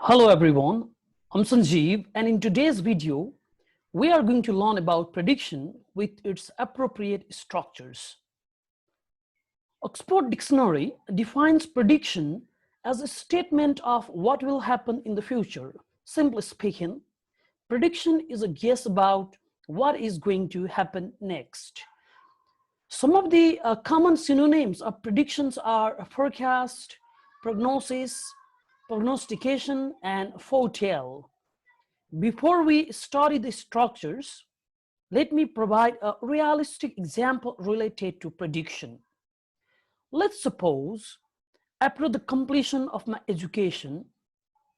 Hello everyone, I'm Sanjeev, and in today's video, we are going to learn about prediction with its appropriate structures. Oxford Dictionary defines prediction as a statement of what will happen in the future. Simply speaking, prediction is a guess about what is going to happen next. Some of the common synonyms of predictions are forecast, prognosis, prognostication, and foretell. Before we study the structures, let me provide a realistic example related to prediction. Let's suppose after the completion of my education,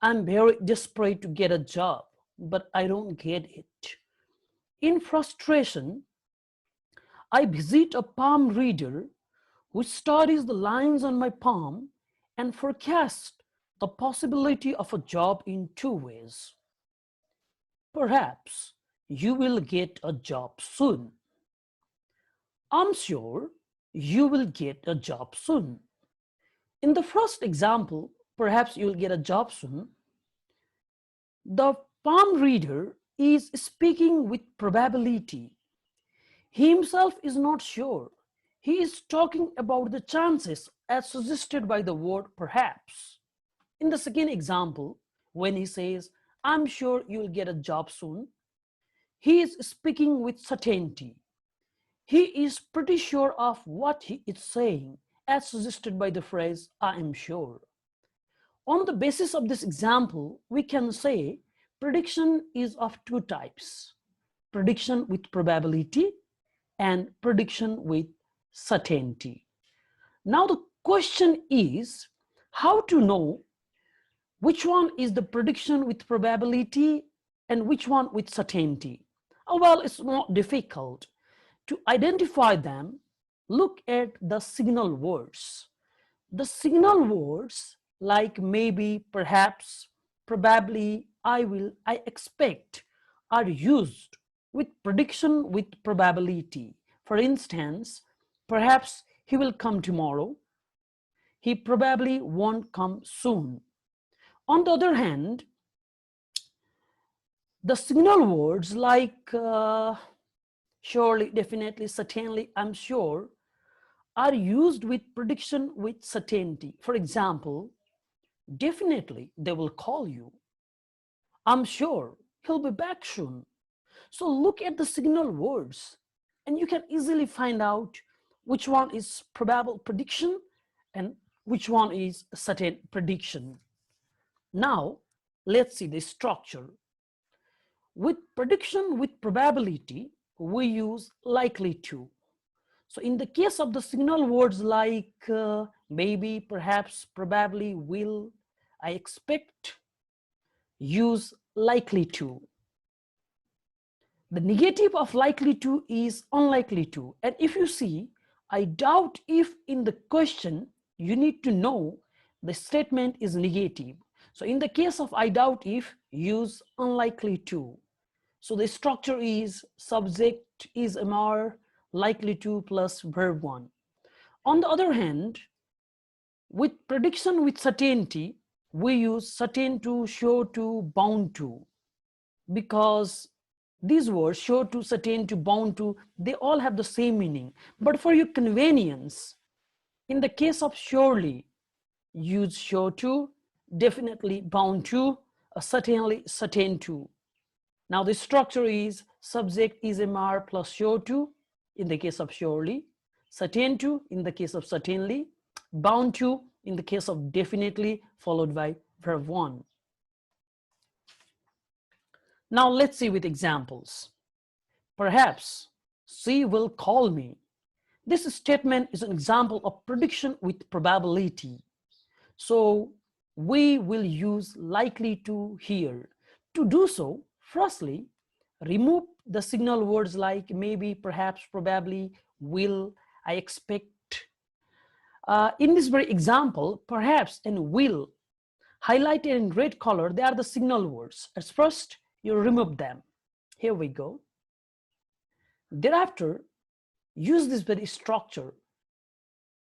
I'm very desperate to get a job, but I don't get it. In frustration, I visit a palm reader who studies the lines on my palm and forecasts the possibility of a job in two ways. Perhaps you will get a job soon. I'm sure you will get a job soon. In the first example, perhaps you'll get a job soon, the palm reader is speaking with probability. He himself is not sure. He is talking about the chances as suggested by the word perhaps. In the second example, when he says, I'm sure you'll get a job soon, he is speaking with certainty. He is pretty sure of what he is saying, as suggested by the phrase, I am sure. On the basis of this example, we can say prediction is of two types: prediction with probability and prediction with certainty. Now the question is how to know which one is the prediction with probability and which one with certainty. Well, it's not difficult. To identify them, look at the signal words. The signal words like maybe, perhaps, probably, I will, I expect are used with prediction with probability. For instance, perhaps he will come tomorrow. He probably won't come soon. On the other hand, the signal words like surely, definitely, certainly, I'm sure are used with prediction with certainty. For example, definitely they will call you. I'm sure he'll be back soon. So look at the signal words and you can easily find out which one is probable prediction and which one is certain prediction. Now, let's see the structure. With prediction with probability, we use likely to. So in the case of the signal words like maybe, perhaps, probably, will, I expect, use likely to. The negative of likely to is unlikely to. And if you see, I doubt if in the question, you need to know the statement is negative. So in the case of I doubt if, use unlikely to. So the structure is subject is MR, likely to plus verb 1. On the other hand, with prediction with certainty, we use certain to, sure to, bound to, because these words, sure to, certain to, bound to, they all have the same meaning. But for your convenience, in the case of surely, use sure to, definitely, bound to, certainly, certain to. Now the structure is subject is MR plus sure to in the case of surely, certain to in the case of certainly, bound to in the case of definitely, followed by verb 1. Now let's see with examples. Perhaps she will call me. This statement is an example of prediction with probability. So we will use likely to here. To do so, firstly, remove the signal words like maybe, perhaps, probably, will, I expect. In this very example, perhaps and will, highlighted in red color, they are the signal words. At first, you remove them. Here we go. Thereafter, use this very structure.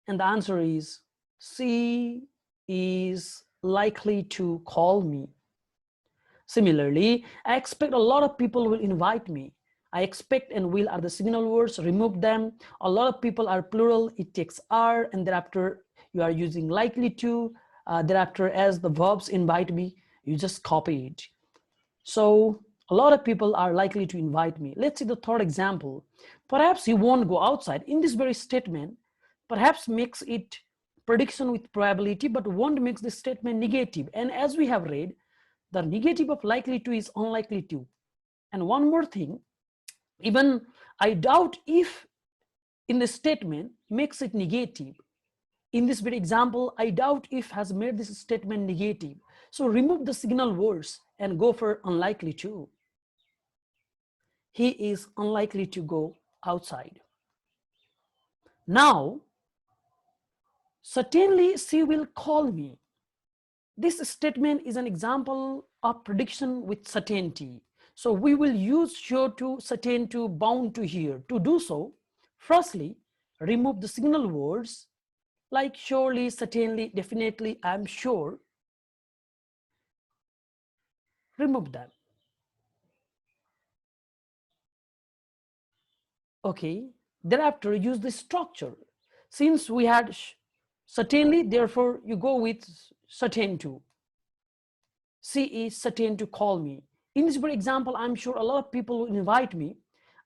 And the answer is, she is likely to call me. Similarly, I expect a lot of people will invite me. I expect and will are the signal words, remove them. A lot of people are plural, it takes are, and thereafter you are using likely to. Thereafter, as the verbs invite me, you just copy it. So a lot of people are likely to invite me. Let's see the third example. Perhaps he won't go outside. In this very statement, perhaps makes it prediction with probability, but won't makes this statement negative. And as we have read, the negative of likely to is unlikely to. And one more thing, even I doubt if in the statement makes it negative. In this very example, I doubt if has made this statement negative. So remove the signal words and go for unlikely to. He is unlikely to go outside. Now, certainly she will call me. This statement is an example of prediction with certainty. So we will use sure to, certain to, bound to here. To do so, firstly, remove the signal words like surely, certainly, definitely, I'm sure. Remove them. Okay, thereafter use the structure. Since we had certainly, therefore you go with certain to. She is certain to call me. In this very example, I'm sure a lot of people will invite me.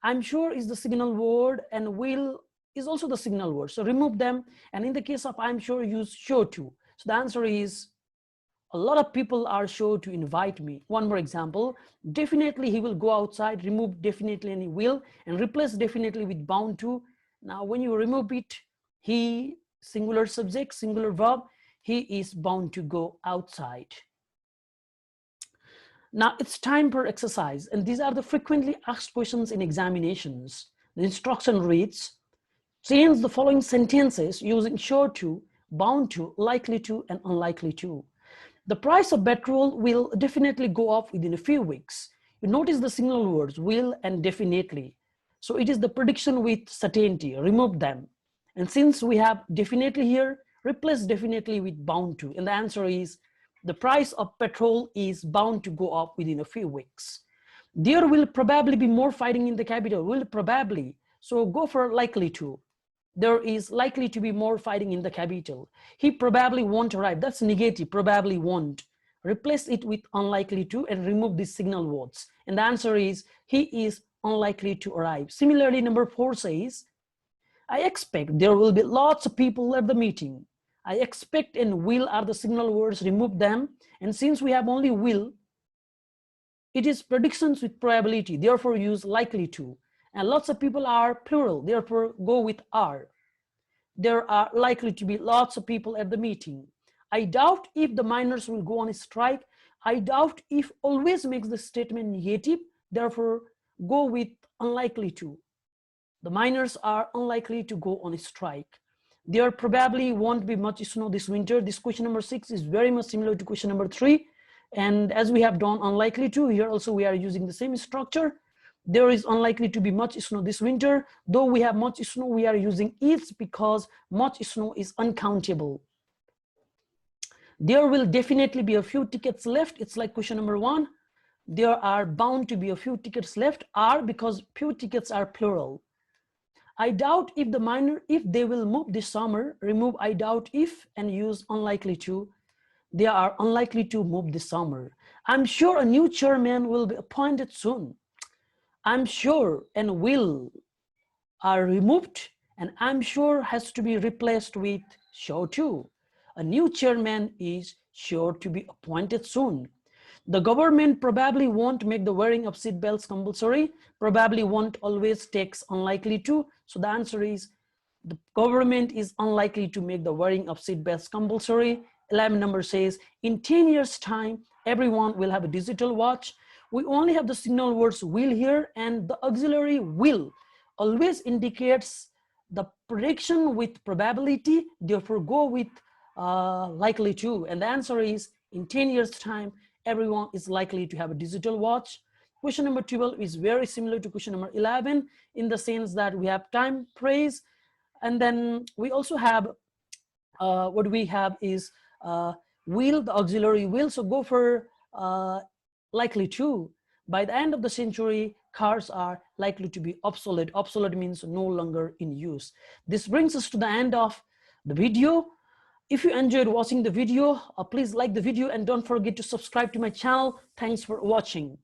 I'm sure is the signal word and will is also the signal word. So remove them. And in the case of I'm sure, use sure to. So the answer is a lot of people are sure to invite me. One more example, definitely he will go outside. Remove definitely and he will, and replace definitely with bound to. Now when you remove it, he, singular subject, singular verb, he is bound to go outside. Now it's time for exercise, and these are the frequently asked questions in examinations. The instruction reads, change the following sentences using sure to, bound to, likely to, and unlikely to. The price of petrol will definitely go up within a few weeks. You notice the signal words will and definitely. So it is the prediction with certainty. Remove them. And since we have definitely here, replace definitely with bound to. And the answer is the price of petrol is bound to go up within a few weeks. There will probably be more fighting in the capital. Will probably. So go for likely to. There is likely to be more fighting in the capital. He probably won't arrive. That's negative, probably won't. Replace it with unlikely to and remove these signal words. And the answer is he is unlikely to arrive. Similarly, number 4 says, I expect there will be lots of people at the meeting. I expect and will are the signal words, remove them. And since we have only will, it is predictions with probability, therefore use likely to. And lots of people are plural, therefore go with are. There are likely to be lots of people at the meeting. I doubt if the miners will go on strike. I doubt if always makes the statement negative, therefore go with unlikely to. The miners are unlikely to go on strike. There probably won't be much snow this winter. This question number 6 is very much similar to question number 3. And as we have done unlikely to, here also we are using the same structure. There is unlikely to be much snow this winter. Though we have much snow, we are using is because much snow is uncountable. There will definitely be a few tickets left. It's like question number 1. There are bound to be a few tickets left, are because few tickets are plural. I doubt if the minor, if they will move this summer, remove I doubt if and use unlikely to. They are unlikely to move this summer. I'm sure a new chairman will be appointed soon. I'm sure and will are removed, and I'm sure has to be replaced with sure to. A new chairman is sure to be appointed soon. The government probably won't make the wearing of seat belts compulsory. Probably won't always takes unlikely to. So the answer is the government is unlikely to make the wearing of seat belts compulsory. 11 number says, in 10 years time, everyone will have a digital watch. We only have the signal words will here, and the auxiliary will always indicates the prediction with probability, therefore go with likely to. And the answer is in 10 years time, everyone is likely to have a digital watch. Question number 12 is very similar to question number 11 in the sense that we have time praise, and then we also have what we have is will, the auxiliary will. So go for likely to. By the end of the century, cars are likely to be obsolete. Obsolete means no longer in use. This brings us to the end of the video. If you enjoyed watching the video, please like the video and don't forget to subscribe to my channel. Thanks for watching.